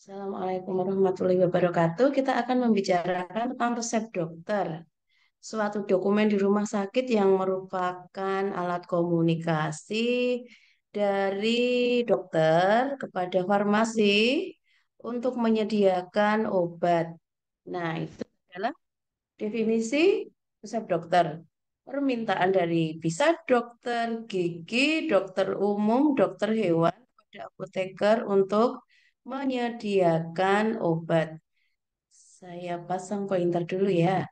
Assalamualaikum warahmatullahi wabarakatuh. Kita akan membicarakan tentang resep dokter, suatu dokumen di rumah sakit yang merupakan alat komunikasi dari dokter kepada farmasi untuk menyediakan obat. Nah, itu adalah definisi resep dokter. Permintaan dari bisa dokter gigi, dokter umum, dokter hewan, pada apoteker untuk menyediakan obat. Saya pasang pointer dulu ya.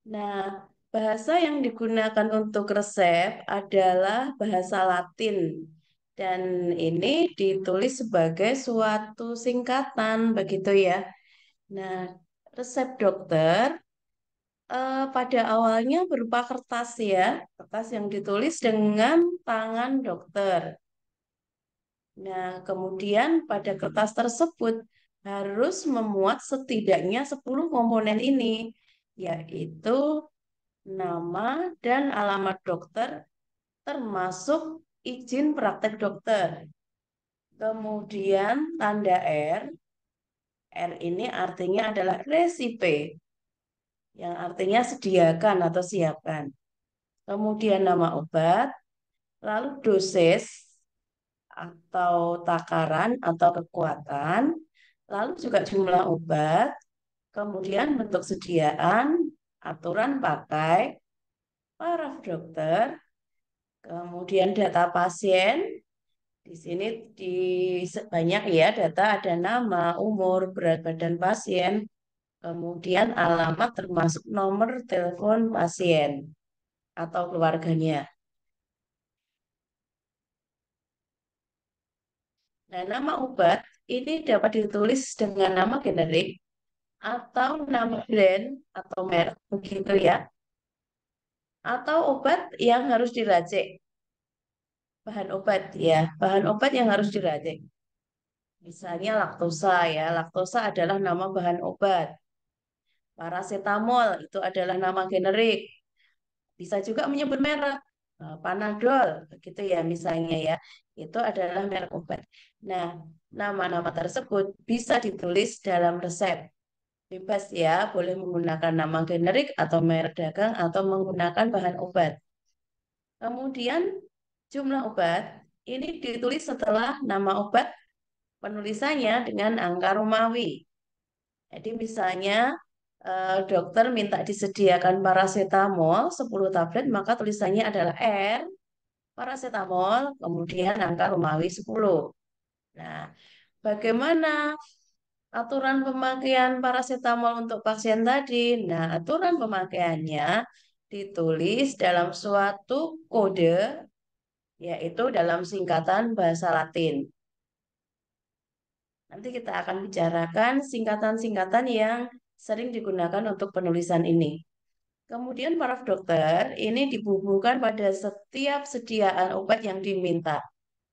Nah, bahasa yang digunakan untuk resep adalah bahasa Latin. Dan ini ditulis sebagai suatu singkatan, begitu ya. Nah, resep dokter pada awalnya berupa kertas ya, kertas yang ditulis dengan tangan dokter. Nah, kemudian pada kertas tersebut harus memuat setidaknya 10 komponen ini, yaitu nama dan alamat dokter, termasuk izin praktek dokter. Kemudian tanda R, R ini artinya adalah resipe, yang artinya sediakan atau siapkan. Kemudian nama obat, lalu dosis atau takaran atau kekuatan, lalu juga jumlah obat, kemudian bentuk sediaan, aturan pakai, paraf dokter, kemudian data pasien. Di sini di banyak ya data ada nama, umur, berat badan pasien, kemudian alamat termasuk nomor telepon pasien atau keluarganya. Nah, nama obat ini dapat ditulis dengan nama generik atau nama brand atau merek begitu ya, atau obat yang harus diracik. Bahan obat ya, bahan obat yang harus diracik. Misalnya laktosa ya, laktosa adalah nama bahan obat. Paracetamol itu adalah nama generik. Bisa juga menyebut merek. Panadol begitu ya misalnya ya. Itu adalah merek obat. Nah, nama-nama tersebut bisa ditulis dalam resep. Bebas ya, boleh menggunakan nama generik atau merek dagang atau menggunakan bahan obat. Kemudian jumlah obat ini ditulis setelah nama obat, penulisannya dengan angka Romawi. Jadi misalnya dokter minta disediakan paracetamol 10 tablet, maka tulisannya adalah R, paracetamol, kemudian angka Romawi 10. Nah, bagaimana aturan pemakaian paracetamol untuk pasien tadi? Nah, aturan pemakaiannya ditulis dalam suatu kode, yaitu dalam singkatan bahasa Latin. Nanti kita akan bicarakan singkatan-singkatan yang sering digunakan untuk penulisan ini. Kemudian paraf dokter ini dibubuhkan pada setiap sediaan obat yang diminta.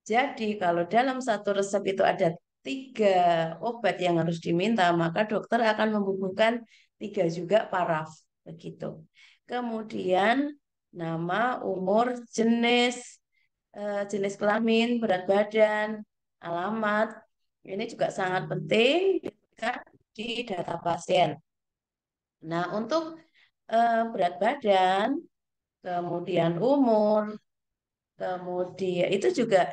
Jadi kalau dalam satu resep itu ada 3 obat yang harus diminta, maka dokter akan membubuhkan 3 juga paraf. Begitu. Kemudian nama, umur, jenis kelamin, berat badan, alamat. Ini juga sangat penting diberikan di data pasien. Nah, untuk berat badan, kemudian umur, kemudian itu juga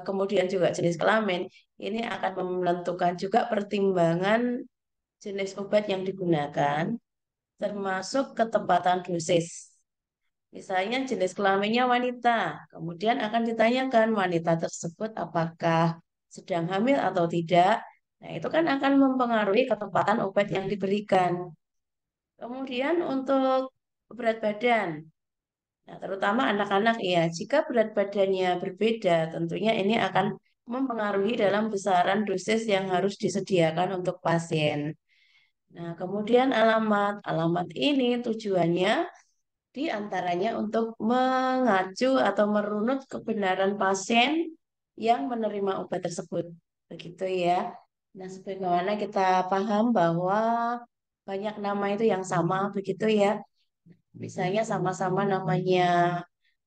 kemudian juga jenis kelamin. Ini akan menentukan juga pertimbangan jenis obat yang digunakan, termasuk ketepatan dosis. Misalnya jenis kelaminnya wanita, kemudian akan ditanyakan wanita tersebut apakah sedang hamil atau tidak. Nah, itu kan akan mempengaruhi ketepatan obat yang diberikan. Kemudian untuk berat badan, nah, terutama anak-anak ya, jika berat badannya berbeda, tentunya ini akan mempengaruhi dalam besaran dosis yang harus disediakan untuk pasien. Nah, kemudian alamat, alamat ini tujuannya di antaranya untuk mengacu atau merunut kebenaran pasien yang menerima obat tersebut. Begitu ya. Nah, sebagaimana kita paham bahwa banyak nama itu yang sama, begitu ya. Misalnya sama-sama namanya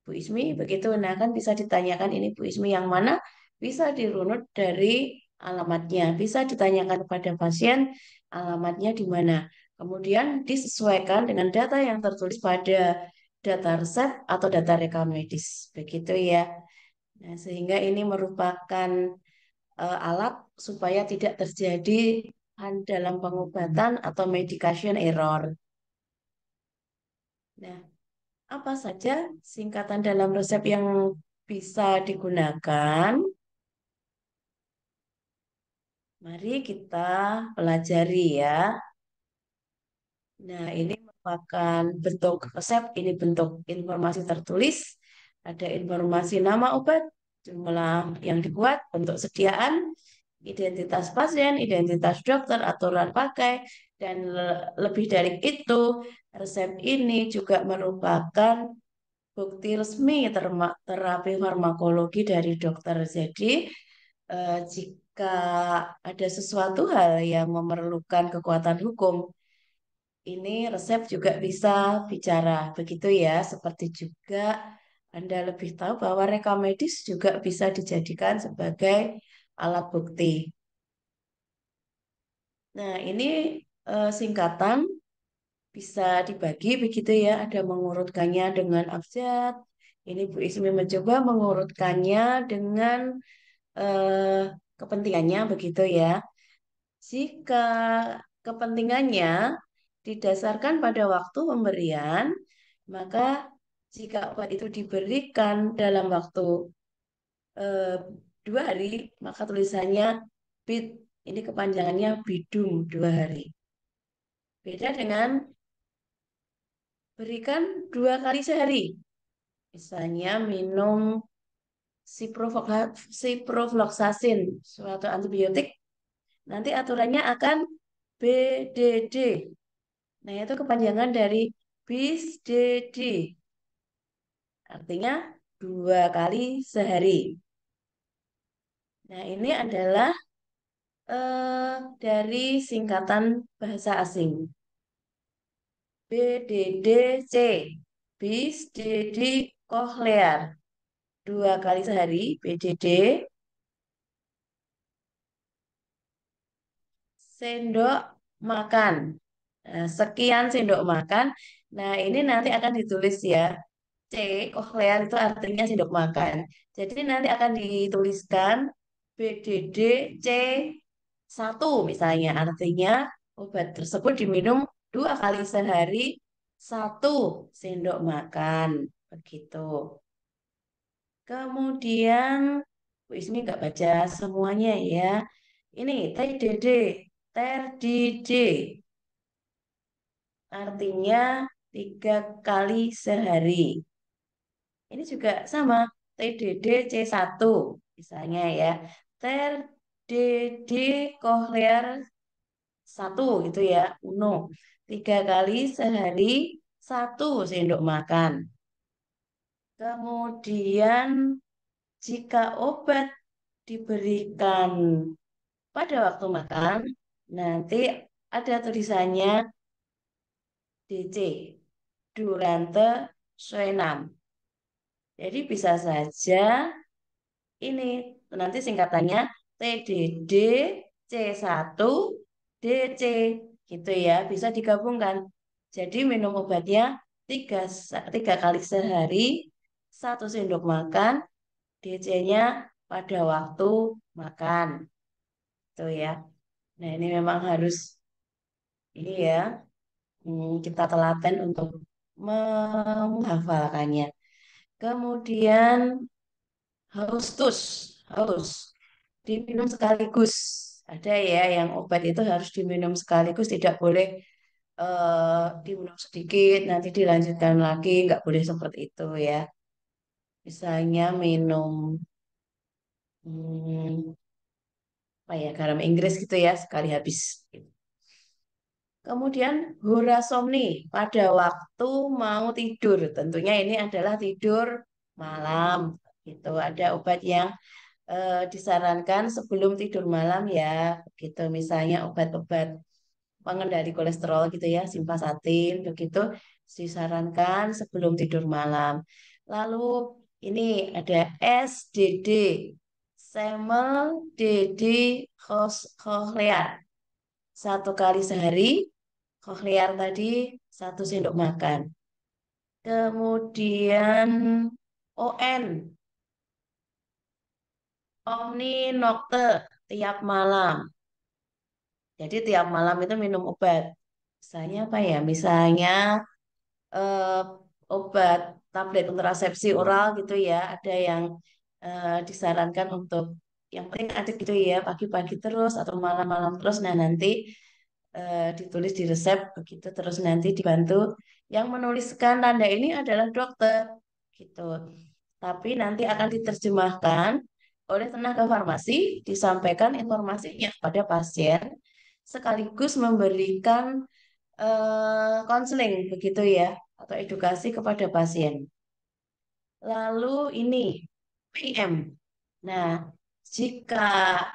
Bu Ismi, begitu. Nah, kan bisa ditanyakan ini Bu Ismi yang mana? Bisa dirunut dari alamatnya. Bisa ditanyakan kepada pasien alamatnya di mana. Kemudian disesuaikan dengan data yang tertulis pada data resep atau data rekam medis. Begitu ya. Nah, sehingga ini merupakan alat supaya tidak terjadi dalam pengobatan atau medication error. Nah, apa saja singkatan dalam resep yang bisa digunakan? Mari kita pelajari ya. Nah, ini merupakan bentuk resep, ini bentuk informasi tertulis, ada informasi nama obat, jumlah yang dibuat, bentuk sediaan, identitas pasien, identitas dokter, aturan pakai, dan lebih dari itu, resep ini juga merupakan bukti resmi terapi farmakologi dari dokter. Jadi, jika ada sesuatu hal yang memerlukan kekuatan hukum, ini resep juga bisa bicara. Begitu ya, seperti juga Anda lebih tahu bahwa rekam medis juga bisa dijadikan sebagai alat bukti. Nah, ini singkatan bisa dibagi begitu ya, ada mengurutkannya dengan abjad. Ini Bu Ismi mencoba mengurutkannya dengan eh, kepentingannya begitu ya. Jika kepentingannya didasarkan pada waktu pemberian, maka jika obat itu diberikan dalam waktu eh, 2 hari, maka tulisannya BID. Ini kepanjangannya bidum 2 hari. Beda dengan berikan 2 kali sehari. Misalnya minum ciprofloxacin, suatu antibiotik, nanti aturannya akan BDD. Nah, itu kepanjangan dari bis DD, artinya 2 kali sehari. Nah, ini adalah dari singkatan bahasa asing. BDDC, bis dedi kochlear. 2 kali sehari, BDD, sendok makan. Nah, sekian sendok makan. Nah, ini nanti akan ditulis ya. C, kochlear itu artinya sendok makan. Jadi nanti akan dituliskan BDD C1 misalnya. Artinya obat tersebut diminum 2 kali sehari, 1 sendok makan. Begitu. Kemudian, Bu Ismi nggak baca semuanya ya. Ini TDD, TRDD. Artinya 3 kali sehari. Ini juga sama, TDD C1 misalnya ya. TDD kohlear 1 gitu ya, uno. 3 kali sehari, 1 sendok makan. Kemudian jika obat diberikan pada waktu makan, nanti ada tulisannya DC, Durante Suenam. Jadi bisa saja ini nanti singkatannya TDD C1 DC gitu ya, bisa digabungkan. Jadi minum obatnya 3 kali sehari, 1 sendok makan, DC-nya pada waktu makan. Itu ya. Nah, ini memang harus ini ya, kita telaten untuk menghafalkannya. Kemudian haustus, haus diminum sekaligus. Ada ya yang obat itu harus diminum sekaligus, tidak boleh diminum sedikit, nanti dilanjutkan lagi, nggak boleh seperti itu ya. Misalnya minum hmm, apa ya garam Inggris gitu ya sekali habis. Kemudian hurasomni pada waktu mau tidur. Tentunya ini adalah tidur malam. Itu ada obat yang disarankan sebelum tidur malam ya. Begitu misalnya obat-obat pengendali kolesterol gitu ya, simvastatin begitu disarankan sebelum tidur malam. Lalu ini ada SDD, Semel, Dedi, Kochlear. Satu kali sehari, Kochlear tadi 1 sendok makan. Kemudian ON, Omni Nocte, tiap malam. Jadi tiap malam itu minum obat. Misalnya apa ya? Misalnya eh, obat tablet kontrasepsi oral gitu ya. Ada yang disarankan untuk yang penting ada gitu ya pagi-pagi terus atau malam-malam terus. Nah nanti ditulis di resep begitu terus nanti dibantu yang menuliskan tanda ini adalah dokter gitu. Tapi nanti akan diterjemahkan oleh tenaga farmasi, disampaikan informasinya kepada pasien sekaligus memberikan konseling begitu ya atau edukasi kepada pasien. Lalu ini PIM. Nah, jika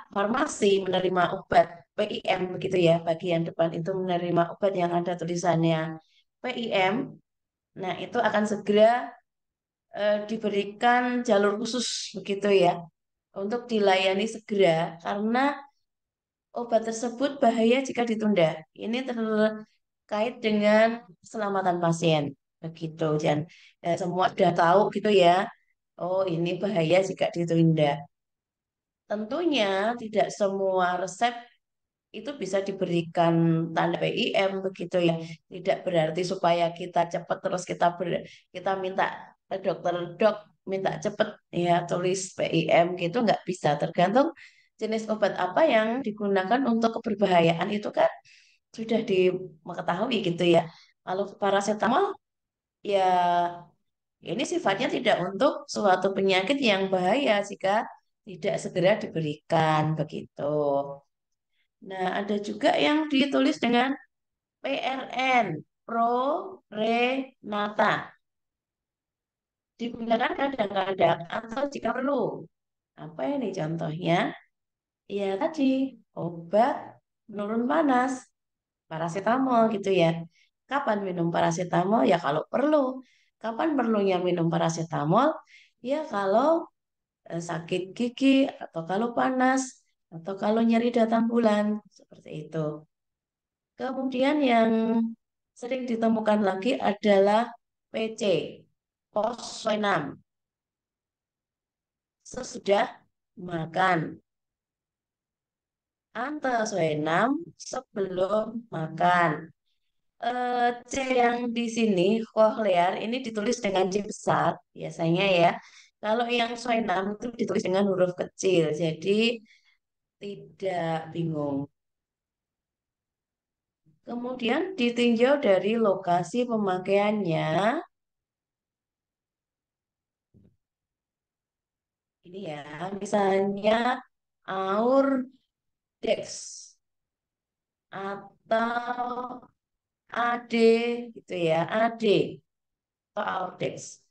farmasi menerima obat PIM begitu ya, bagian depan itu menerima obat yang ada tulisannya PIM, nah itu akan segera diberikan jalur khusus begitu ya untuk dilayani segera karena obat tersebut bahaya jika ditunda. Ini terkait dengan keselamatan pasien begitu dan semua sudah tahu gitu ya. Oh, ini bahaya jika ditunda. Tentunya tidak semua resep itu bisa diberikan tanda PIM begitu ya. Tidak berarti supaya kita cepat terus kita minta ke dokter dok minta cepat ya tulis PIM gitu nggak bisa. Tergantung jenis obat apa yang digunakan untuk keberbahayaan itu kan sudah diketahui gitu ya. Kalau paracetamol ya ini sifatnya tidak untuk suatu penyakit yang bahaya jika tidak segera diberikan begitu. Nah, ada juga yang ditulis dengan PRN, Pro Renata. Digunakan kadang-kadang atau jika perlu. Apa ini contohnya? Ya tadi, obat penurun panas, paracetamol gitu ya. Kapan minum paracetamol? Ya kalau perlu. Kapan perlunya minum paracetamol? Ya kalau sakit gigi atau kalau panas atau kalau nyeri datang bulan seperti itu. Kemudian yang sering ditemukan lagi adalah PC, pos 6, sesudah makan. Antes 6 sebelum makan. C yang di sini, kohlear, ini ditulis dengan C besar biasanya ya. Kalau yang 6 itu ditulis dengan huruf kecil, jadi tidak bingung. Kemudian ditinjau dari lokasi pemakaiannya. Ini ya, misalnya Aur Dex atau AD gitu ya, AD atau Aurdex.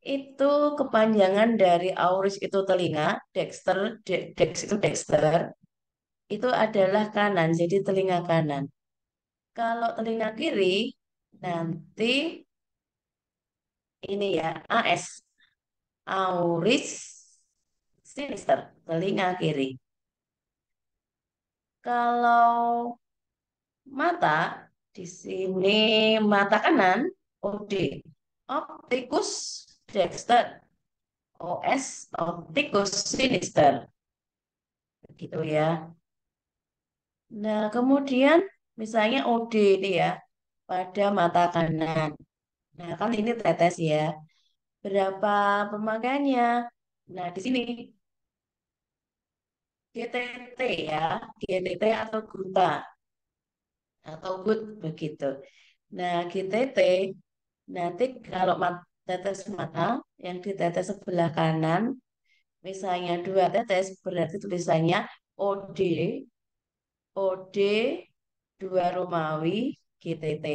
Itu kepanjangan dari auris itu telinga, dexter, dex itu dexter, itu adalah kanan, jadi telinga kanan. Kalau telinga kiri, nanti ini ya, AS, auris sinister, telinga kiri. Kalau mata, di sini mata kanan, OD. Optikus Dexter, OS, Optikus Sinister. Gitu ya. Nah, kemudian misalnya OD ini ya, pada mata kanan. Nah, kan ini tetes ya. Berapa pemakaiannya? Nah, di sini GTT ya, GTT atau Gutta atau GUT begitu. Nah, GTT nanti kalau tetes mata yang di tetes sebelah kanan, misalnya 2 tetes berarti tulisannya OD, OD 2 Romawi GTT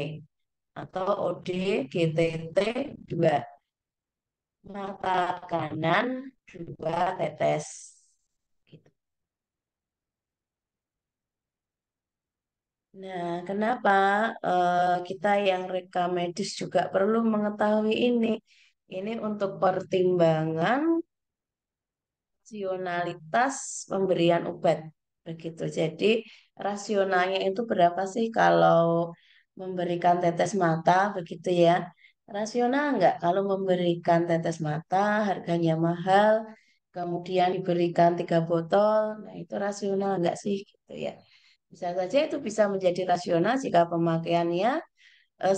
atau OD GTT 2 mata kanan 2 tetes. Gitu. Nah, kenapa kita yang reka medis juga perlu mengetahui ini? Ini untuk pertimbangan rasionalitas pemberian obat. Begitu. Jadi rasionalnya itu berapa sih kalau memberikan tetes mata begitu ya? Rasional nggak kalau memberikan tetes mata harganya mahal, kemudian diberikan 3 botol, nah itu rasional nggak sih gitu ya? Bisa saja itu bisa menjadi rasional jika pemakaiannya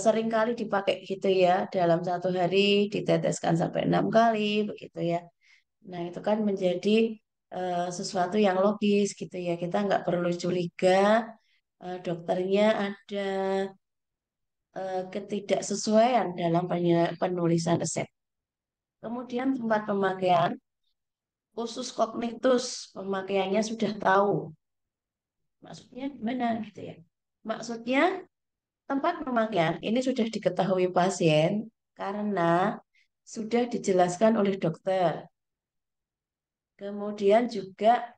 sering kali dipakai gitu ya, dalam 1 hari diteteskan sampai 6 kali begitu ya. Nah, itu kan menjadi sesuatu yang logis gitu ya. Kita nggak perlu curiga dokternya ada ketidaksesuaian dalam penulisan resep. Kemudian tempat pemakaian, khusus kognitus, pemakaiannya sudah tahu. Maksudnya gimana gitu ya? Maksudnya tempat pemakaian ini sudah diketahui pasien karena sudah dijelaskan oleh dokter. Kemudian juga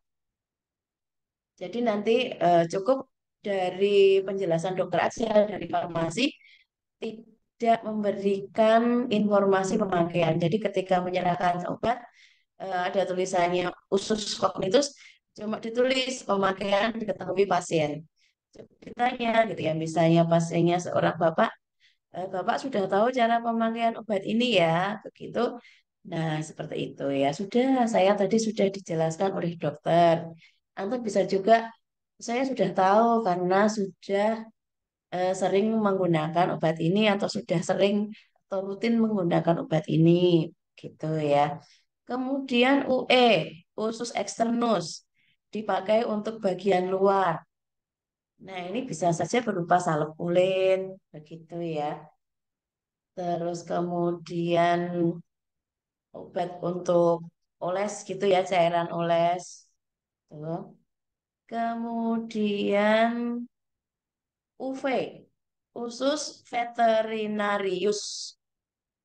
jadi nanti cukup dari penjelasan dokter aja dari farmasi tidak memberikan informasi pemakaian. Jadi ketika menyerahkan obat ada tulisannya usus kognitus cuma ditulis pemakaian diketahui pasien. Ditanya gitu ya, misalnya pasiennya seorang bapak, Bapak sudah tahu cara pemakaian obat ini ya, begitu. Nah, seperti itu ya. Sudah, saya tadi sudah dijelaskan oleh dokter. Atau bisa juga saya sudah tahu karena sudah sering menggunakan obat ini atau sudah sering atau rutin menggunakan obat ini, gitu ya. Kemudian UE, usus eksternus, dipakai untuk bagian luar. Nah, ini bisa saja berupa salep ulin, begitu ya. Terus kemudian obat untuk oles gitu ya, cairan oles. Tuh. Kemudian UV, usus veterinarius,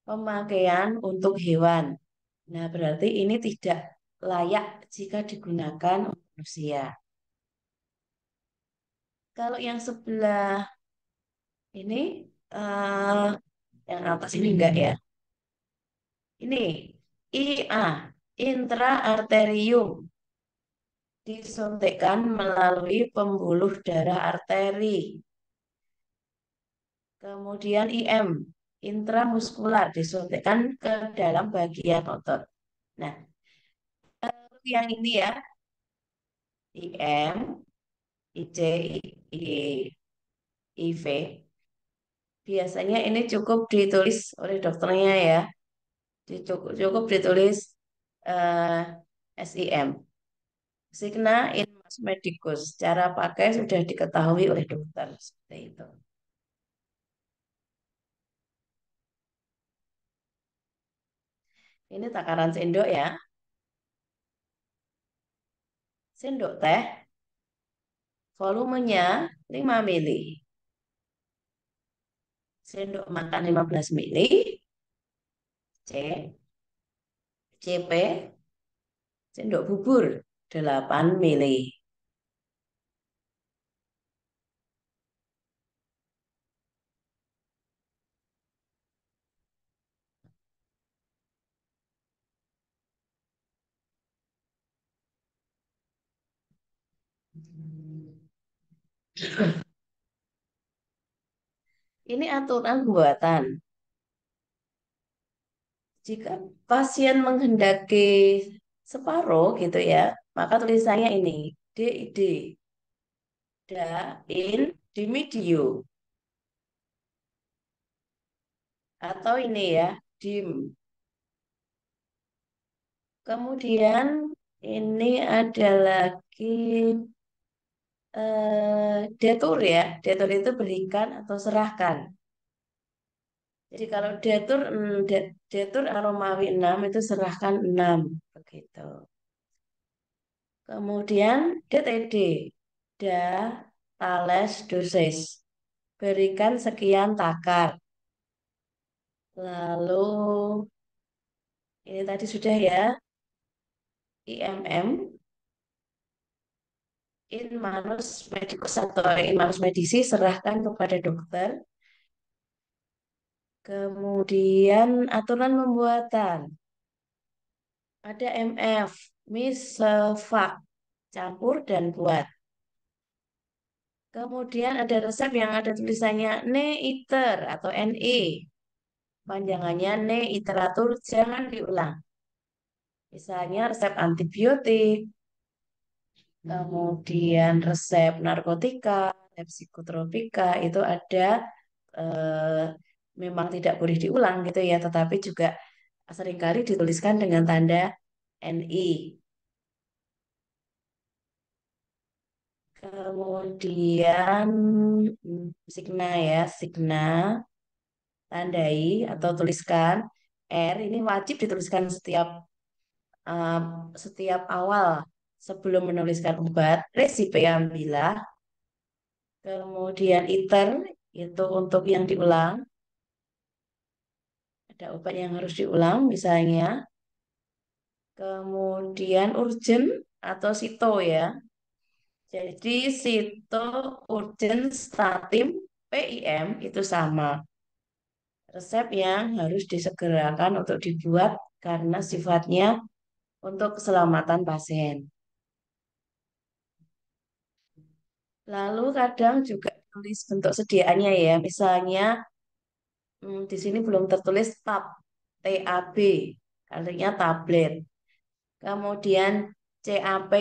pemakaian untuk hewan. Nah, berarti ini tidak layak jika digunakan untuk manusia. Kalau yang sebelah ini, eh, yang atas ini enggak ya? Ini IA, intraarterium, disuntikkan melalui pembuluh darah arteri. Kemudian IM, intramuskular, disuntikkan ke dalam bagian otot. Nah, yang ini ya, IM, IC, IV, biasanya ini cukup ditulis oleh dokternya ya. Cukup ditulis eh, SIM. Signa in Mas Medicus. Cara pakai sudah diketahui oleh dokter. Seperti itu. Ini takaran sendok ya. Sendok teh, volumenya 5 mili. Sendok makan 15 mili. C, CP, sendok bubur 8 mili. Ini aturan buatan. Jika pasien menghendaki separuh gitu ya, maka tulisannya ini DID, da in dimidio, atau ini ya dim. Kemudian ini ada lagi detur ya. Detur itu berikan atau serahkan. Jadi kalau detur detur aromawi 6 itu serahkan 6 begitu. Kemudian DTD, da tales dosis, berikan sekian takar. Lalu ini tadi sudah ya, IMM, in manus medicus atau in manus medisi, serahkan kepada dokter. Kemudian aturan pembuatan. Ada MF, Misefak, campur dan buat. Kemudian ada resep yang ada tulisannya Ne-iter atau NE. Panjangannya Ne-iteratur, jangan diulang. Misalnya resep antibiotik, kemudian resep narkotika, resep psikotropika itu ada eh, memang tidak boleh diulang gitu ya, tetapi juga seringkali dituliskan dengan tanda NI. Kemudian signa ya, signa, tandai atau tuliskan R ini wajib dituliskan eh, setiap awal sebelum menuliskan obat. Resipe ambillah. Kemudian iter itu untuk yang diulang. Ada obat yang harus diulang misalnya. Kemudian urgent atau sito ya. Jadi sito, urgent, statim, PIM itu sama. Resep yang harus disegerakan untuk dibuat karena sifatnya untuk keselamatan pasien. Lalu kadang juga tulis bentuk sediaannya ya. Misalnya di sini belum tertulis tab, TAB, artinya tablet. Kemudian CAP,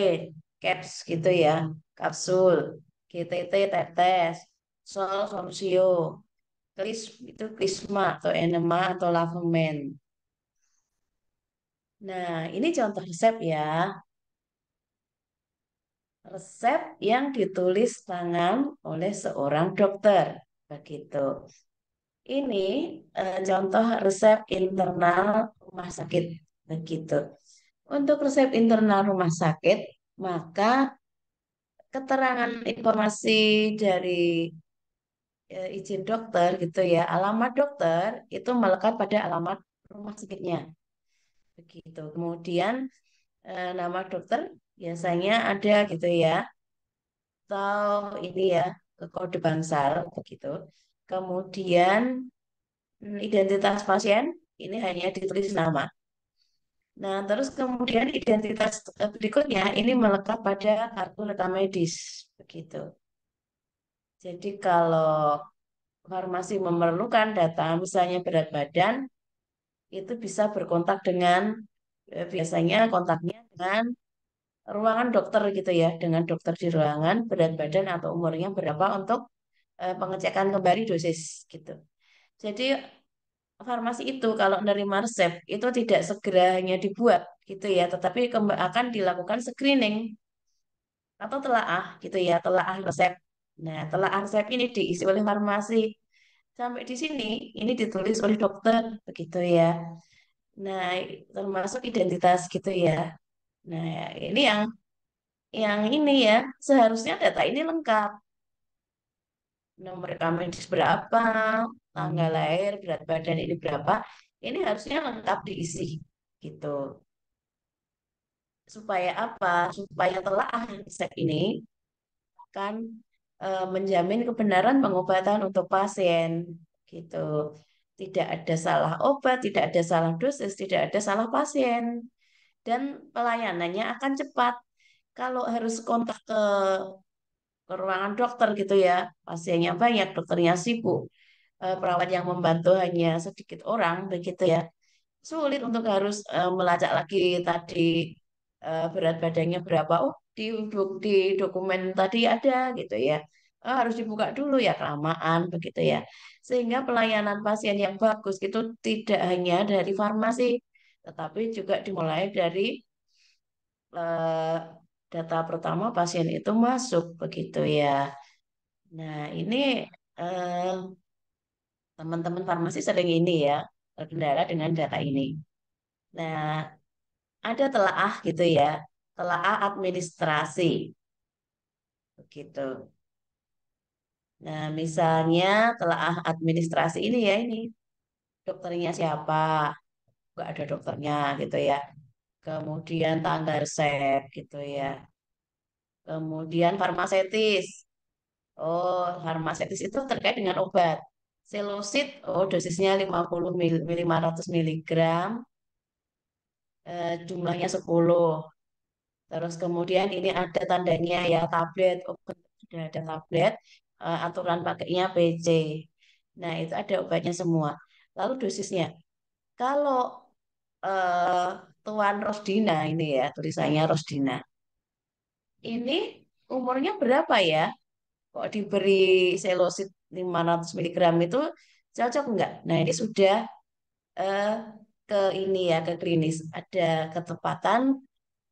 caps gitu ya, kapsul. GTT, tetes. Sol, solusi. Klis itu krisma atau enema atau lavement. Nah, ini contoh resep ya. Resep yang ditulis tangan oleh seorang dokter. Begitu. Ini contoh resep internal rumah sakit. Begitu. Untuk resep internal rumah sakit, maka keterangan informasi dari izin dokter gitu ya, alamat dokter itu melekat pada alamat rumah sakitnya. Begitu. Kemudian nama dokter biasanya ada gitu ya, atau ini ya kode bangsal begitu. Kemudian identitas pasien ini hanya ditulis nama. Nah, terus kemudian identitas berikutnya ini melekat pada kartu rekam medis begitu. Jadi kalau farmasi memerlukan data misalnya berat badan itu bisa berkontak dengan biasanya kontaknya dengan ruangan dokter gitu ya, dengan dokter di ruangan berat badan atau umurnya berapa untuk pengecekan kembali dosis gitu. Jadi farmasi itu kalau menerima resep itu tidak segera hanya dibuat gitu ya, tetapi akan dilakukan screening atau telaah gitu ya, telaah resep. Nah, telaah resep ini diisi oleh farmasi. Sampai di sini ini ditulis oleh dokter begitu ya. Nah, termasuk identitas gitu ya. Nah, ini yang ini ya, seharusnya data ini lengkap. Nomor rekam medis berapa, tanggal lahir, berat badan ini berapa, ini harusnya lengkap diisi gitu. Supaya apa? Supaya telaah resep ini akan menjamin kebenaran pengobatan untuk pasien gitu. Tidak ada salah obat, tidak ada salah dosis, tidak ada salah pasien dan pelayanannya akan cepat. Kalau harus kontak ke ruangan dokter gitu ya, pasiennya banyak, dokternya sibuk, perawat yang membantu hanya sedikit orang begitu ya. Sulit untuk harus melacak lagi tadi berat badannya berapa. Oh, di dokumen tadi ada gitu ya. Harus dibuka dulu ya kelamaan begitu ya. Sehingga pelayanan pasien yang bagus itu tidak hanya dari farmasi, tetapi juga dimulai dari eh, data pertama pasien itu masuk begitu ya. Nah, ini eh, teman-teman farmasi sering ini ya terkendala dengan data ini. Nah, ada telaah gitu ya, telaah administrasi begitu. Nah, misalnya telaah administrasi ini ya ini dokternya siapa, nggak ada dokternya gitu ya. Kemudian tanggal resep gitu ya. Kemudian farmasetis. Oh, farmasetis itu terkait dengan obat. Selosit, oh dosisnya 50 mil, 500 miligram. jumlahnya 10. Terus kemudian ini ada tandanya ya tablet, obat sudah ada tablet, aturan pakainya PC. Nah, itu ada obatnya semua. Lalu dosisnya. Kalau eh, Tuan Rosdina ini ya, tulisannya Rosdina. Ini umurnya berapa ya? Kok diberi selosit 500 miligram itu cocok enggak? Nah, ini sudah eh, ke ini ya, ke klinis. Ada ketepatan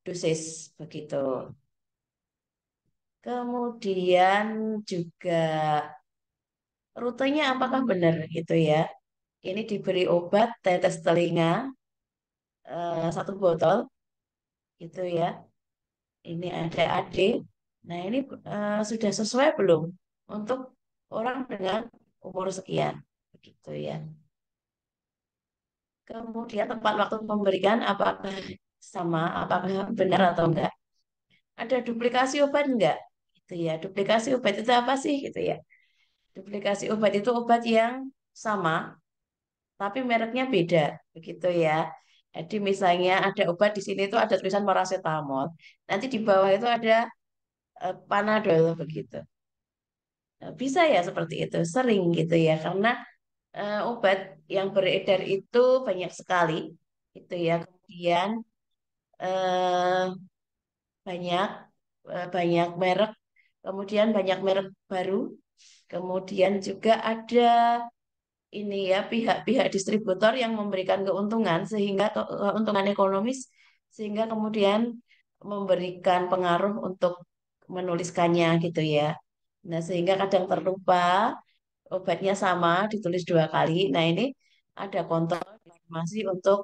dosis begitu. Kemudian juga rutenya apakah benar gitu ya? Ini diberi obat tetes telinga 1 botol gitu ya. Ini ada AD. Nah ini sudah sesuai belum untuk orang dengan umur sekian begitu ya. Kemudian tempat waktu memberikan apakah sama, apakah benar atau enggak? Ada duplikasi obat enggak? Gitu ya. Duplikasi obat itu apa sih gitu ya? Duplikasi obat itu obat yang sama, tapi mereknya beda, begitu ya. Jadi misalnya ada obat di sini itu ada tulisan paracetamol, nanti di bawah itu ada Panadol begitu. Bisa ya seperti itu, sering gitu ya, karena obat yang beredar itu banyak sekali, itu ya. Kemudian eh, banyak banyak merek, kemudian banyak merek baru, kemudian juga ada ini ya pihak-pihak distributor yang memberikan keuntungan sehingga keuntungan ekonomis sehingga kemudian memberikan pengaruh untuk menuliskannya gitu ya. Nah, sehingga kadang terlupa obatnya sama ditulis 2 kali. Nah, ini ada kontrol informasi untuk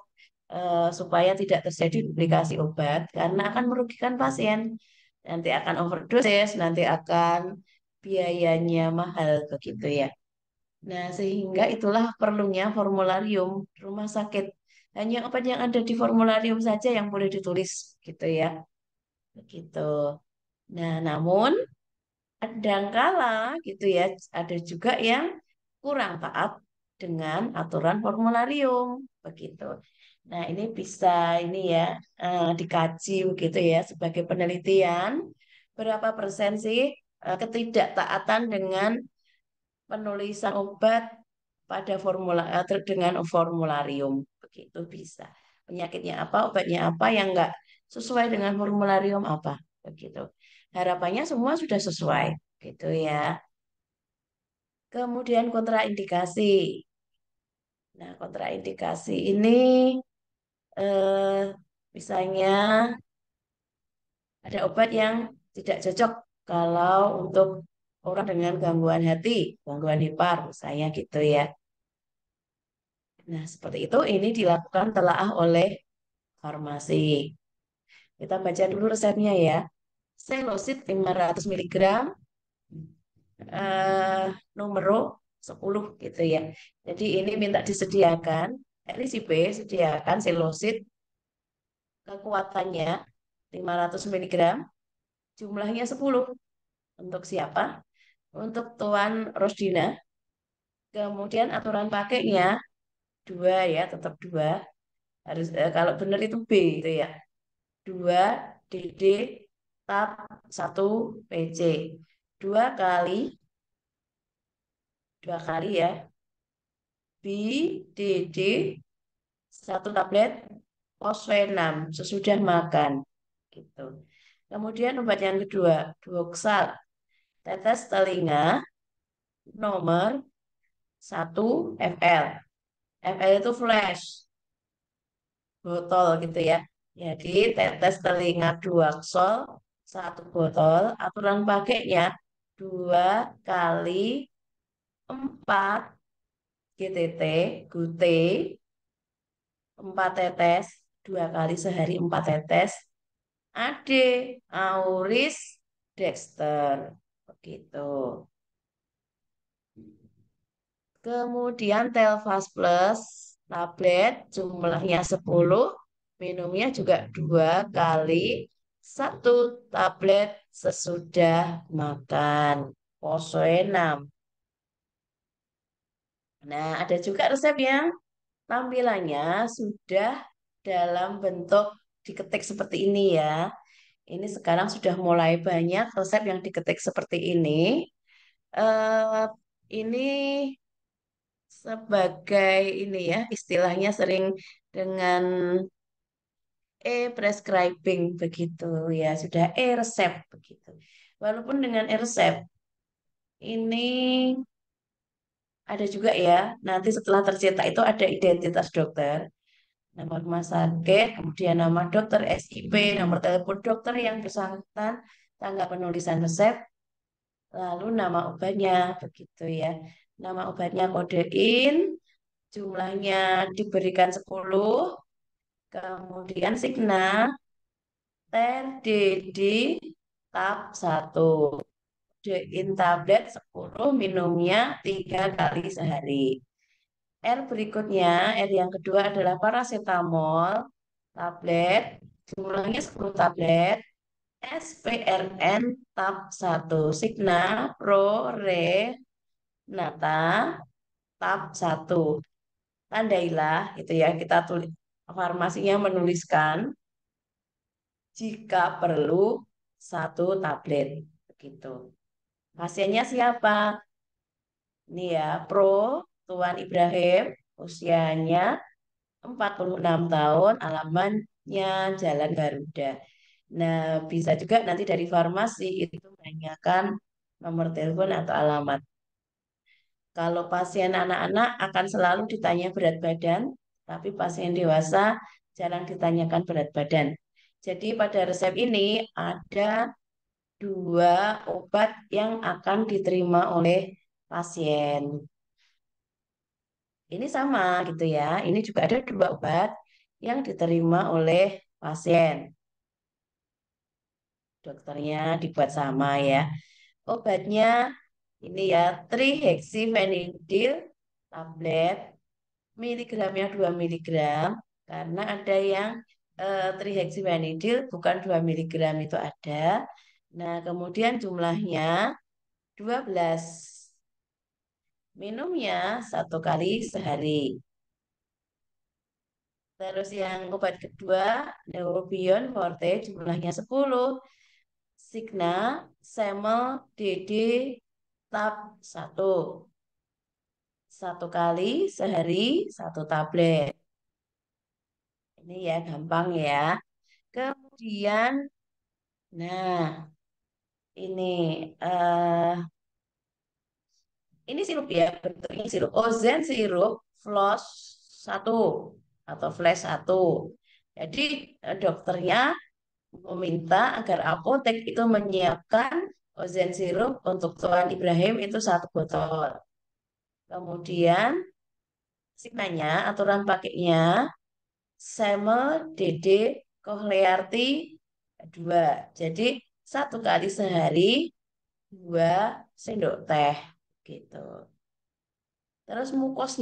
supaya tidak terjadi duplikasi obat karena akan merugikan pasien. Nanti akan overdosis, nanti akan biayanya mahal begitu ya. Nah, sehingga itulah perlunya formularium rumah sakit. Hanya obat yang ada di formularium saja yang boleh ditulis, gitu ya. Begitu. Nah, namun kadangkala gitu ya, ada juga yang kurang taat dengan aturan formularium, begitu. Nah, ini bisa ini ya dikaji begitu ya sebagai penelitian berapa persen sih ketidaktaatan dengan penulisan obat pada dengan formularium begitu bisa penyakitnya apa obatnya apa yang enggak sesuai dengan formularium apa begitu harapannya semua sudah sesuai gitu ya. Kemudian kontraindikasi. Nah, kontraindikasi ini eh, misalnya ada obat yang tidak cocok kalau untuk orang dengan gangguan hati, gangguan hipar misalnya gitu ya. Nah, seperti itu ini dilakukan telaah oleh farmasi. Kita baca dulu resepnya ya. Selosit 500 miligram, eh, numero 10 gitu ya. Jadi ini minta disediakan, si B sediakan selosit kekuatannya 500 miligram, jumlahnya 10. Untuk siapa? Untuk Tuan Rosdina. Kemudian aturan pakainya 2 ya, tetap 2. Harus kalau benar itu B itu ya. 2 DD tab 1 PC. 2 kali 2 kali ya. BDD 1 tablet Osvenam sesudah makan gitu. Kemudian obat yang kedua, Duoxal tetes telinga nomor 1 ml. ml itu flash, botol gitu ya. Jadi tetes telinga Duoxal 1 botol. Aturan pakainya 2 kali 4 GTT, GUT 4 tetes, 2 kali sehari 4 tetes. AD, Auris, Dexter. Begitu. Kemudian Telfast Plus, tablet jumlahnya 10, minumnya juga 2 kali 1 tablet sesudah makan. Poso 6. Nah, ada juga resep yang tampilannya sudah dalam bentuk diketik seperti ini ya. Ini sekarang sudah mulai banyak resep yang diketik seperti ini. Eh, ini sebagai ini ya, istilahnya sering dengan e-prescribing begitu ya, sudah e-resep begitu. Walaupun dengan e-resep ini ada juga ya, nanti setelah tercetak itu ada identitas dokter, nama rumah sakit, kemudian nama dokter, SIP, nomor telepon dokter yang bersangkutan, tanggal penulisan resep, lalu nama obatnya begitu ya. Nama obatnya kodein, jumlahnya diberikan 10, kemudian signa ter DD tab 1. Kodein tablet 10, minumnya 3 kali sehari. R berikutnya, R yang kedua adalah paracetamol tablet, jumlahnya 10 tablet, SPRN tab 1, Signa Pro Re Nata tab 1. Tandailah itu ya, kita tulis farmasinya menuliskan jika perlu 1 tablet begitu. Pasiennya siapa? Ini ya, Pro Tuan Ibrahim, usianya 46 tahun, alamannya Jalan Garuda. Nah, bisa juga nanti dari farmasi itu menanyakan nomor telepon atau alamat. Kalau pasien anak-anak akan selalu ditanya berat badan, tapi pasien dewasa jarang ditanyakan berat badan. Jadi pada resep ini ada 2 obat yang akan diterima oleh pasien. Ini sama gitu ya. Ini juga ada 2 obat yang diterima oleh pasien. Dokternya dibuat sama ya. Obatnya ini ya, trihexyphenidyl tablet, miligramnya 2 miligram, karena ada yang trihexyphenidyl bukan 2 miligram itu ada. Nah, kemudian jumlahnya 12. Minumnya 1 kali sehari. Terus yang obat kedua, Neurobion Forte, jumlahnya 10. Signa, Semel, DD, tab 1. 1 kali sehari 1 tablet. Ini ya gampang ya. Kemudian, nah ini ini sirup ya, bentuknya sirup. Ozen sirup Flash 1 atau Flash 1. Jadi dokternya meminta agar apotek itu menyiapkan Ozen sirup untuk Tuan Ibrahim itu 1 botol. Kemudian signanya, aturan pakainya, Semel, Dede, Cochlearty 2. Jadi 1 kali sehari 2 sendok teh gitu. Terus mukos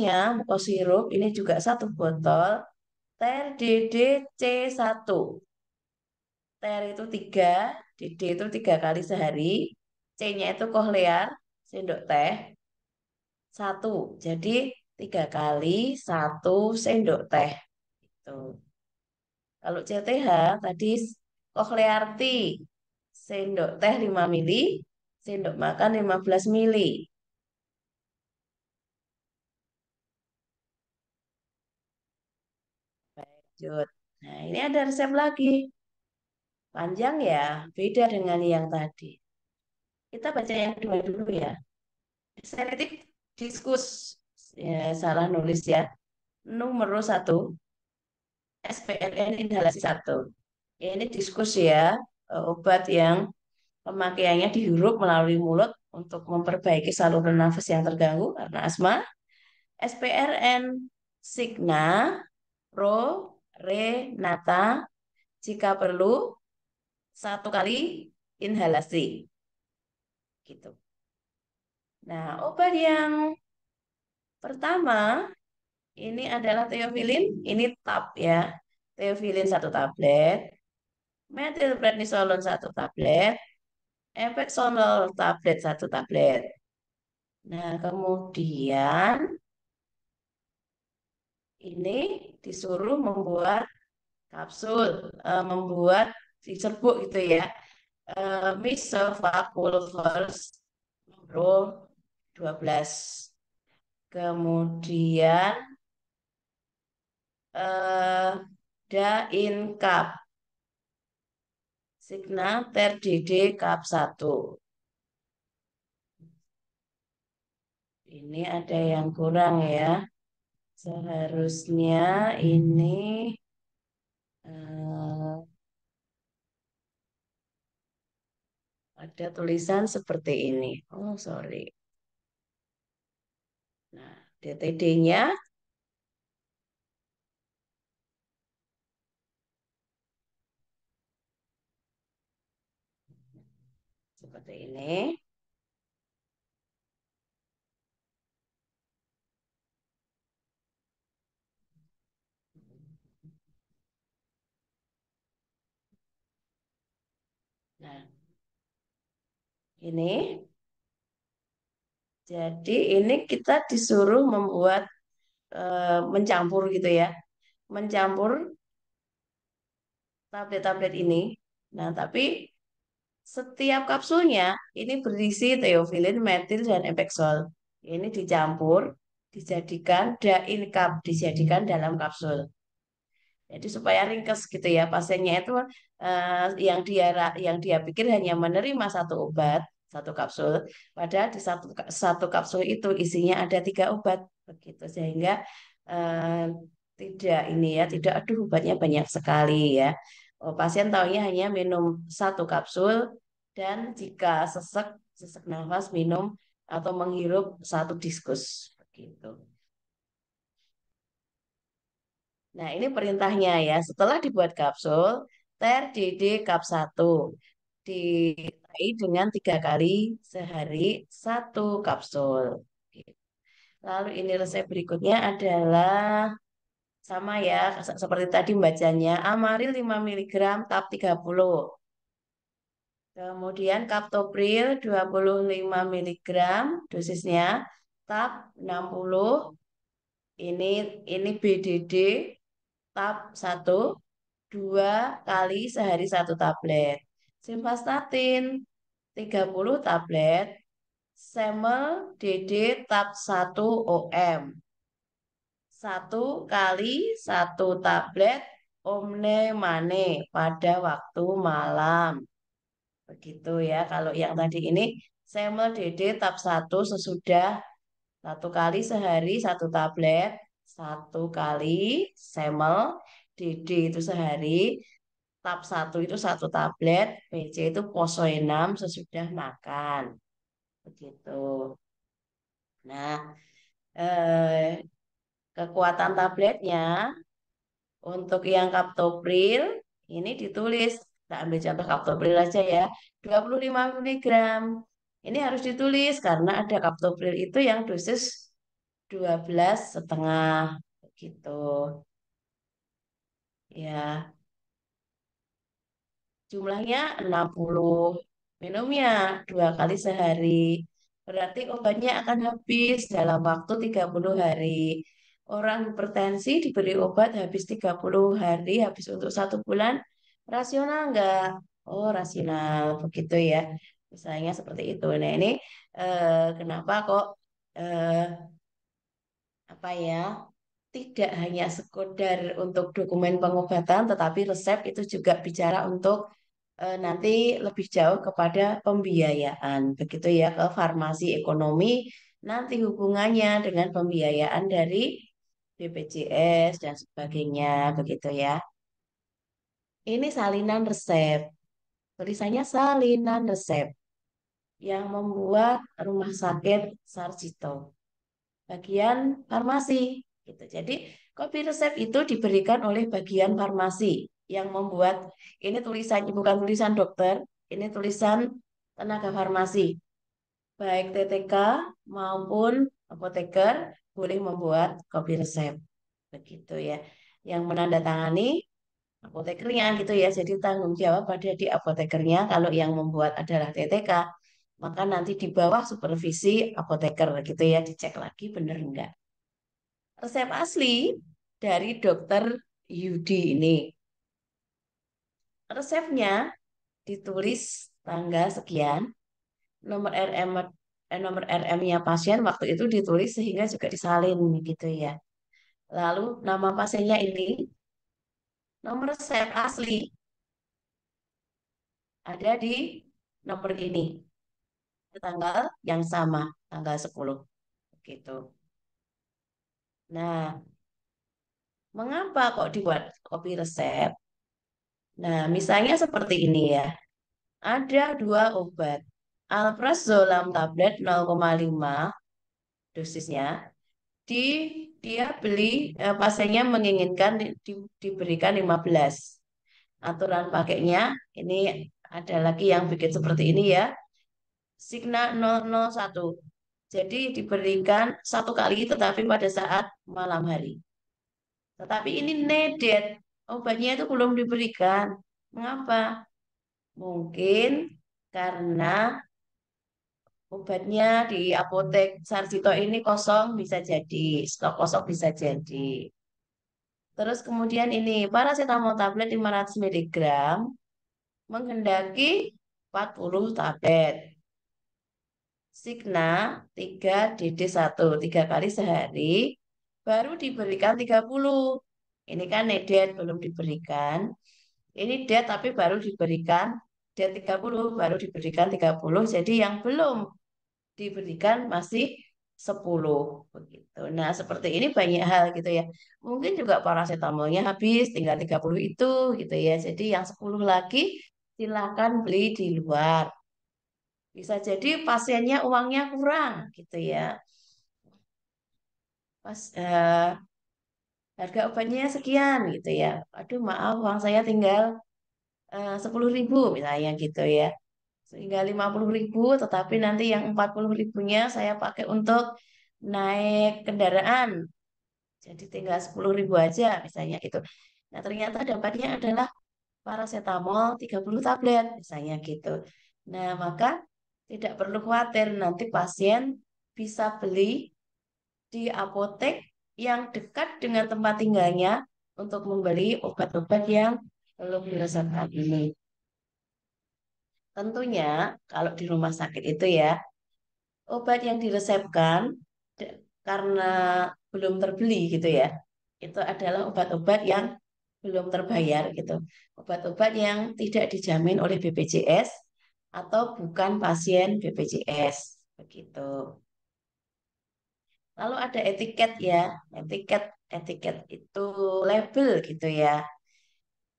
sirup ini juga 1 botol. Ter DD C1. Ter itu 3, DD itu 3 kali sehari. C-nya itu kohlear, sendok teh 1. Jadi 3 kali 1 sendok teh. Gitu. Kalau CTH tadi Cochlearty, sendok teh 5 mili, sendok makan 15 mili. Lanjut. Nah, ini ada resep lagi. Panjang ya, beda dengan yang tadi. Kita baca yang kedua dulu ya. Selective diskus. Ya, salah nulis ya. Nomor 1, SPRN inhalasi 1. Ini diskus ya, obat yang pemakaiannya dihirup melalui mulut untuk memperbaiki saluran nafas yang terganggu karena asma. SPRN Signa Pro Renata jika perlu 1 kali inhalasi gitu. Nah, obat yang pertama ini adalah teofilin, ini tab ya. Teofilin 1 tablet, metilprednisolon 1 tablet, efexonol tablet 1 tablet. Nah, kemudian ini disuruh membuat kapsul membuat dicerbuk gitu ya. Misova pulvers Bro 12. Kemudian eh Dain Cup Signa TerDD Cup 1. Ini ada yang kurang ya. Seharusnya ini eh, ada tulisan seperti ini. Oh, sorry. Nah, DTD-nya seperti ini. Nah, ini. Jadi ini kita disuruh membuat mencampur gitu ya. Mencampur tablet-tablet ini. Nah, tapi setiap kapsulnya ini berisi teofilin, metil, dan epeksol. Ini dicampur, dijadikan cup, dijadikan dalam kapsul. Jadi supaya ringkes gitu ya, pasiennya itu yang dia pikir hanya menerima satu obat, satu kapsul, padahal di satu kapsul itu isinya ada 3 obat, begitu sehingga eh, tidak ini ya, tidak aduh obatnya banyak sekali ya. Oh, pasien taunya hanya minum satu kapsul dan jika sesek sesek nafas minum atau menghirup satu diskus begitu. Nah, ini perintahnya ya. Setelah dibuat kapsul, TRDD Kap 1 ditai dengan 3 kali sehari satu kapsul. Lalu ini resep berikutnya adalah sama ya, seperti tadi bacanya. Amaril 5 mg Kap 30. Kemudian Captopril 25 mg dosisnya. Tab 60. Ini BDD tab 1 2 kali sehari satu tablet. Simvastatin 30 tablet. Semel DD tab 1 OM. 1 kali 1 tablet Omne Mane pada waktu malam. Begitu ya. Kalau yang tadi ini Semel DD tab 1 sesudah 1 kali sehari satu tablet. 1 kali Semel DD itu sehari. Tab 1 itu satu tablet, PC itu poso 6 sesudah makan. Begitu. Nah, eh, kekuatan tabletnya untuk yang kaptopril ini ditulis. Kita ambil contoh kaptopril aja ya. 25 mg. Ini harus ditulis karena ada kaptopril itu yang dosis 12,5 gitu. Ya, jumlahnya 60. Minumnya 2 kali sehari. Berarti obatnya akan habis dalam waktu 30 hari. Orang hipertensi diberi obat habis 30 hari, habis untuk 1 bulan. Rasional enggak? Oh, rasional. Begitu ya. Misalnya seperti itu. Nah, ini kenapa kok eh, apa ya? Tidak hanya sekedar untuk dokumen pengobatan, tetapi resep itu juga bicara untuk nanti lebih jauh kepada pembiayaan. Begitu ya ke farmasi ekonomi, nanti hubungannya dengan pembiayaan dari BPJS dan sebagainya, begitu ya. Ini salinan resep, tulisannya salinan resep yang membuat Rumah Sakit Sarjito bagian farmasi gitu. Jadi kopi resep itu diberikan oleh bagian farmasi yang membuat ini tulisannya bukan tulisan dokter, ini tulisan tenaga farmasi. Baik TTK maupun apoteker boleh membuat kopi resep. Begitu ya. Yang menandatangani apotekernya gitu ya. Jadi tanggung jawab pada di apotekernya kalau yang membuat adalah TTK, maka nanti di bawah supervisi apoteker gitu ya, dicek lagi bener enggak. Resep asli dari dokter Yudi ini. resepnya ditulis tanggal sekian, nomor RM nomor RM-nya pasien waktu itu ditulis sehingga juga disalin gitu ya. Lalu nama pasiennya ini, nomor resep asli ada di nomor ini, tanggal yang sama, tanggal 10 gitu. Nah, mengapa kok dibuat kopi resep? Nah, misalnya seperti ini ya. Ada dua obat. Alprazolam tablet 0,5 dosisnya. Di dia beli pasiennya menginginkan diberikan 15. Aturan pakainya ini ada lagi yang bikin seperti ini ya. Signa 001. Jadi diberikan satu kali tetapi pada saat malam hari. Tetapi ini nedet. Obatnya itu belum diberikan. Mengapa? Mungkin karena obatnya di apotek Sarjito ini kosong bisa jadi, stok kosong bisa jadi. Terus kemudian ini paracetamol tablet 500 miligram menghendaki 40 tablet. Signa 3DD1 tiga kali sehari baru diberikan 30. Ini kan nedet belum diberikan. Ini det tapi baru diberikan det 30 baru diberikan 30. Jadi yang belum diberikan masih 10 begitu. Nah, seperti ini banyak hal gitu ya. Mungkin juga paracetamolnya habis, tinggal 30 itu gitu ya. Jadi yang 10 lagi silakan beli di luar. Bisa jadi pasiennya uangnya kurang gitu ya. Pas harga obatnya sekian gitu ya. Aduh maaf uang saya tinggal 10.000 misalnya gitu ya. Sehingga 50.000 tetapi nanti yang 40.000-nya saya pakai untuk naik kendaraan. Jadi tinggal 10.000 aja misalnya gitu. Nah ternyata dapatnya adalah paracetamol 30 tablet misalnya gitu. Nah maka tidak perlu khawatir nanti pasien bisa beli di apotek yang dekat dengan tempat tinggalnya untuk membeli obat-obat yang belum diresepkan ini. Tentunya kalau di rumah sakit itu ya, obat yang diresepkan karena belum terbeli gitu ya, itu adalah obat-obat yang belum terbayar gitu. Obat-obat yang tidak dijamin oleh BPJS atau bukan pasien BPJS begitu. Lalu ada etiket ya, etiket etiket itu label gitu ya.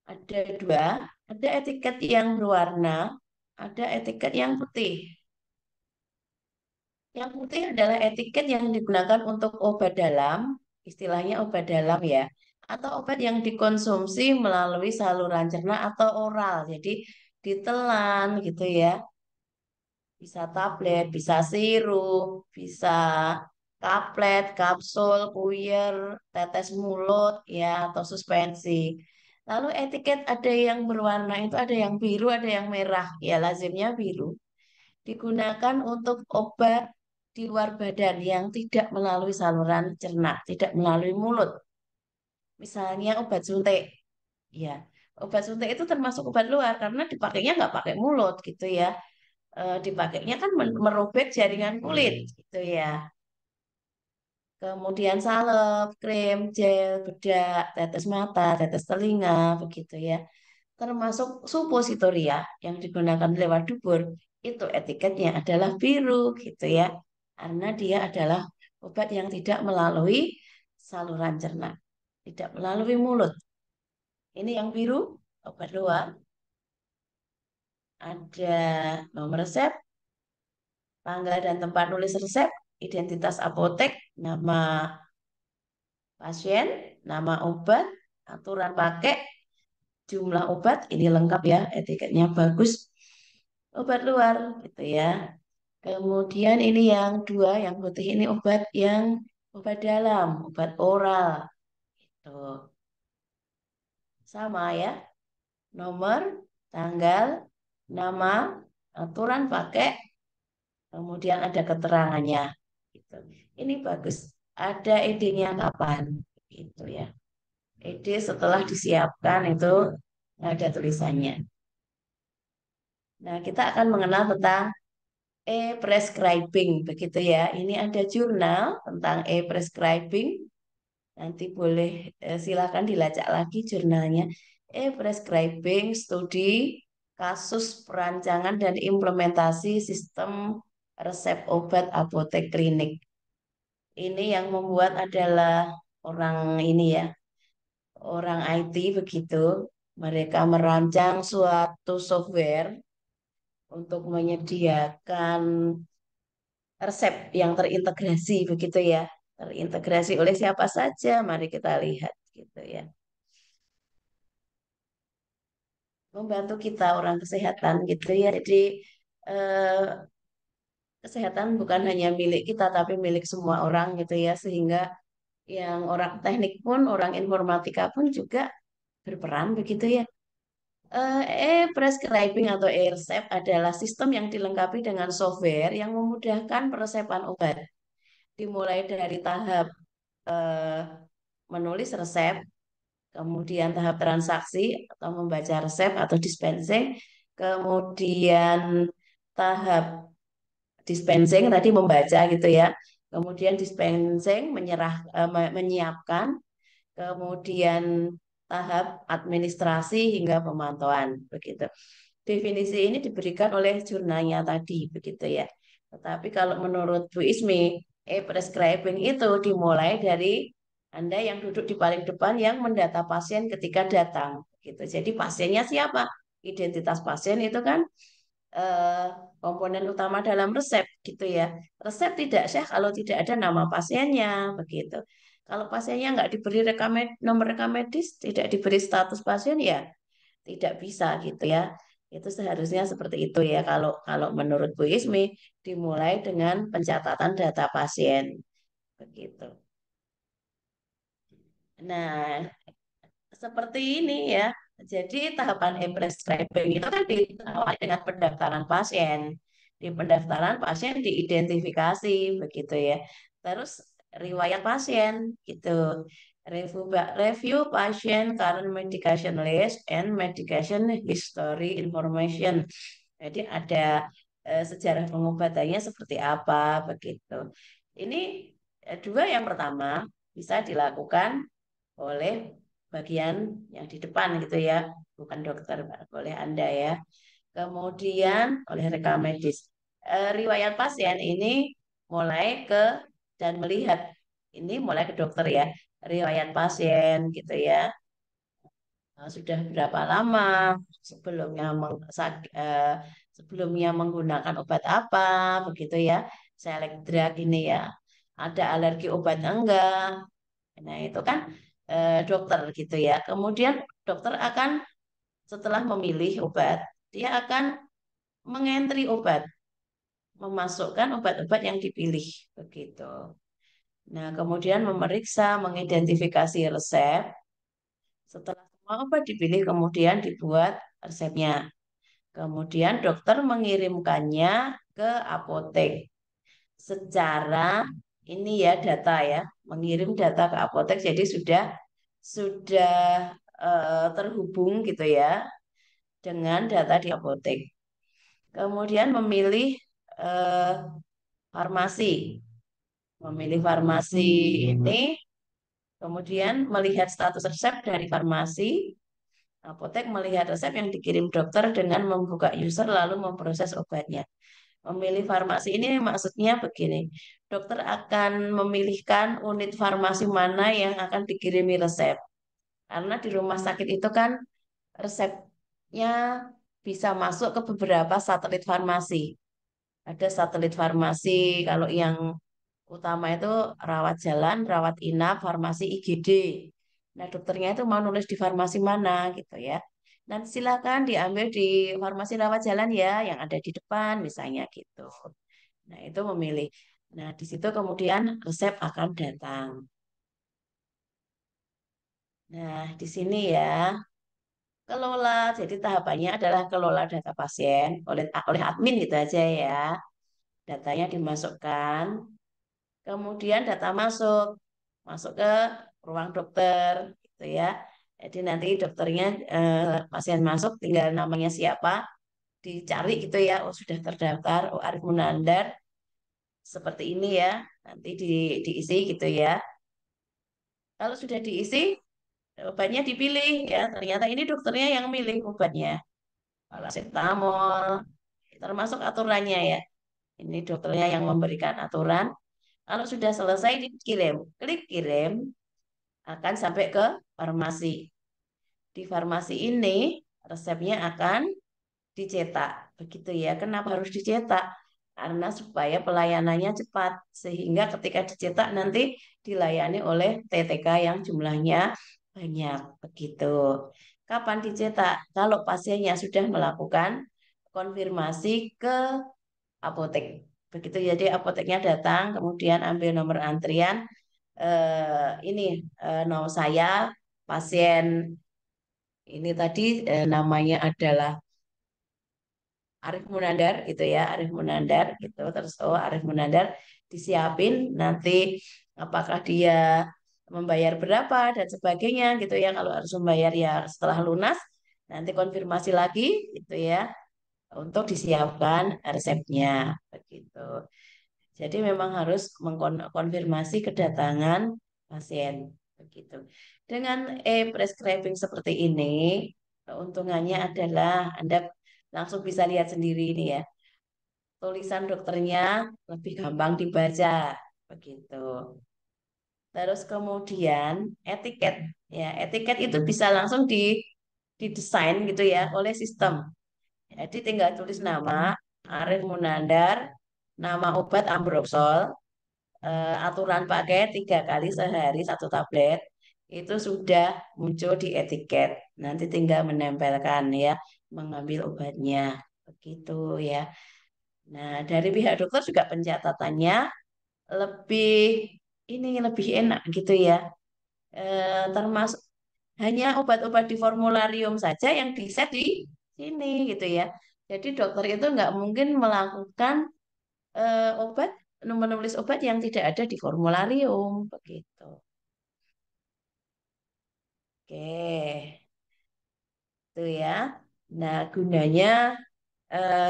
Ada dua, ada etiket yang berwarna, ada etiket yang putih. Yang putih adalah etiket yang digunakan untuk obat dalam, istilahnya obat dalam ya, atau obat yang dikonsumsi melalui saluran cerna atau oral. Jadi ditelan gitu ya. Bisa tablet, bisa sirup, bisa kaplet, kapsul, puyer, tetes mulut ya atau suspensi. Lalu etiket ada yang berwarna itu ada yang biru, ada yang merah. Ya lazimnya biru digunakan untuk obat di luar badan yang tidak melalui saluran cerna, tidak melalui mulut. Misalnya obat suntik. Ya, obat suntik itu termasuk obat luar karena dipakainya nggak pakai mulut gitu ya. Dipakainya kan merobek jaringan kulit gitu ya. Kemudian salep, krim, gel, bedak, tetes mata, tetes telinga, begitu ya. Termasuk supositoria yang digunakan lewat dubur, itu etiketnya adalah biru gitu ya. Karena dia adalah obat yang tidak melalui saluran cerna, tidak melalui mulut. Ini yang biru, obat luar. Ada nomor resep, tanggal dan tempat nulis resep, identitas apotek, nama pasien, nama obat, aturan pakai, jumlah obat, ini lengkap ya, etiketnya bagus. Obat luar gitu ya. Kemudian ini yang dua, yang putih ini obat yang obat dalam, obat oral. Tuh, sama ya. Nomor, tanggal, nama, aturan pakai, kemudian ada keterangannya. Gitu. Ini bagus. Ada idenya kapan? Gitu ya. Ide setelah disiapkan itu Ada tulisannya. Nah, kita akan mengenal tentang e-prescribing begitu ya. Ini ada jurnal tentang e-prescribing. Nanti boleh silakan dilacak lagi jurnalnya. E-prescribing studi kasus perancangan dan implementasi sistem resep obat apotek klinik. Ini yang membuat adalah orang ini ya, orang IT begitu. Mereka merancang suatu software untuk menyediakan resep yang terintegrasi begitu ya. Terintegrasi oleh siapa saja, mari kita lihat gitu ya. Membantu kita orang kesehatan gitu ya. Jadi eh, kesehatan bukan hanya milik kita tapi milik semua orang gitu ya. Sehingga yang orang teknik pun, orang informatika pun juga berperan begitu ya. E-prescribing atau e-resep adalah sistem yang dilengkapi dengan software yang memudahkan peresepan obat. Dimulai dari tahap eh, menulis resep, kemudian tahap transaksi atau membaca resep atau dispensing, kemudian tahap dispensing tadi membaca gitu ya, kemudian dispensing menyiapkan, kemudian tahap administrasi hingga pemantauan begitu. Definisi ini diberikan oleh jurnalnya tadi begitu ya. Tetapi kalau menurut Bu Ismi, e-prescribing itu dimulai dari Anda yang duduk di paling depan yang mendata pasien ketika datang gitu. Jadi pasiennya siapa? Identitas pasien itu kan eh, komponen utama dalam resep gitu ya. Resep tidak sah kalau tidak ada nama pasiennya begitu. Kalau pasiennya nggak diberi nomor rekam medis, tidak diberi status pasien ya tidak bisa gitu ya. Itu seharusnya seperti itu ya kalau kalau menurut Bu Ismi dimulai dengan pencatatan data pasien begitu. Nah, seperti ini ya. Jadi tahapan e-prescribing itu kan diawali dengan pendaftaran pasien. Di pendaftaran pasien diidentifikasi begitu ya. Terus riwayat pasien gitu. Review pasien current medication list and medication history information. Jadi ada sejarah pengobatannya seperti apa begitu. Ini dua yang pertama bisa dilakukan oleh bagian yang di depan gitu ya, bukan dokter, oleh Anda ya. Kemudian oleh rekam medis. Riwayat pasien ini mulai ke dan melihat ini mulai ke dokter ya. Riwayat pasien gitu ya. Sudah berapa lama sebelumnya sebelumnya menggunakan obat apa begitu ya. Select drug ini ya. Ada alergi obat enggak? Nah, itu kan dokter gitu ya. Kemudian dokter akan setelah memilih obat, dia akan mengentri obat, memasukkan obat-obat yang dipilih begitu. Nah, kemudian memeriksa, mengidentifikasi resep. Setelah semua obat dipilih, kemudian dibuat resepnya. Kemudian dokter mengirimkannya ke apotek secara ini ya data ya, mengirim data ke apotek jadi sudah terhubung gitu ya dengan data di apotek. Kemudian memilih eh, farmasi, memilih farmasi ini, kemudian melihat status resep dari farmasi, apotek melihat resep yang dikirim dokter dengan membuka user lalu memproses obatnya. Memilih farmasi ini maksudnya begini, dokter akan memilihkan unit farmasi mana yang akan dikirimi resep. Karena di rumah sakit itu kan resepnya bisa masuk ke beberapa satelit farmasi. Ada satelit farmasi, kalau yang utama itu rawat jalan, rawat inap, farmasi IGD. Nah, dokternya itu mau nulis di farmasi mana gitu ya. Nanti silakan diambil di farmasi rawat jalan ya, yang ada di depan misalnya gitu. Nah, itu memilih. Nah, di situ kemudian resep akan datang. Nah, di sini ya, kelola. Jadi tahapannya adalah kelola data pasien oleh admin gitu aja ya. Datanya dimasukkan, kemudian data masuk ke ruang dokter gitu ya. Jadi nanti dokternya pasien masuk tinggal namanya siapa dicari gitu ya. Oh sudah terdaftar. Oh Arif Munandar seperti ini ya. Nanti diisi gitu ya. Kalau sudah diisi obatnya dipilih ya. Ternyata ini dokternya yang milih obatnya. Paracetamol termasuk aturannya ya. Ini dokternya yang memberikan aturan. Kalau sudah selesai dikirim, klik kirim akan sampai ke farmasi. Di farmasi ini resepnya akan dicetak. Begitu ya. Kenapa harus dicetak? Karena supaya pelayanannya cepat sehingga ketika dicetak nanti dilayani oleh TTK yang jumlahnya banyak. Begitu. Kapan dicetak? Kalau pasiennya sudah melakukan konfirmasi ke apotek. Begitu jadi apoteknya datang kemudian ambil nomor antrian ini nomor saya pasien ini tadi namanya adalah Arif Munandar gitu ya, Arif Munandar gitu. Terus oh Arif Munandar disiapin nanti apakah dia membayar berapa dan sebagainya gitu ya. Kalau harus membayar ya setelah lunas nanti konfirmasi lagi gitu ya untuk disiapkan resepnya begitu. Jadi memang harus mengkonfirmasi kedatangan pasien begitu. Dengan e-prescribing seperti ini, keuntungannya adalah Anda langsung bisa lihat sendiri ini ya. Tulisan dokternya lebih gampang dibaca begitu. Terus kemudian etiket ya, etiket itu bisa langsung didesain gitu ya oleh sistem. Jadi tinggal tulis nama Arif Munandar, nama obat Ambroxol, aturan pakai 3 kali sehari 1 tablet itu sudah muncul di etiket. Nanti tinggal menempelkan ya, mengambil obatnya begitu ya. Nah, dari pihak dokter juga pencatatannya lebih ini lebih enak gitu ya. Termasuk hanya obat-obat di formularium saja yang di set di sini gitu ya. Jadi dokter itu nggak mungkin melakukan obat menulis obat yang tidak ada di formularium begitu. Oke, itu ya. Nah, gunanya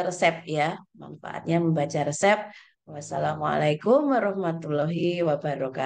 resep ya, manfaatnya membaca resep. Wassalamualaikum warahmatullahi wabarakatuh.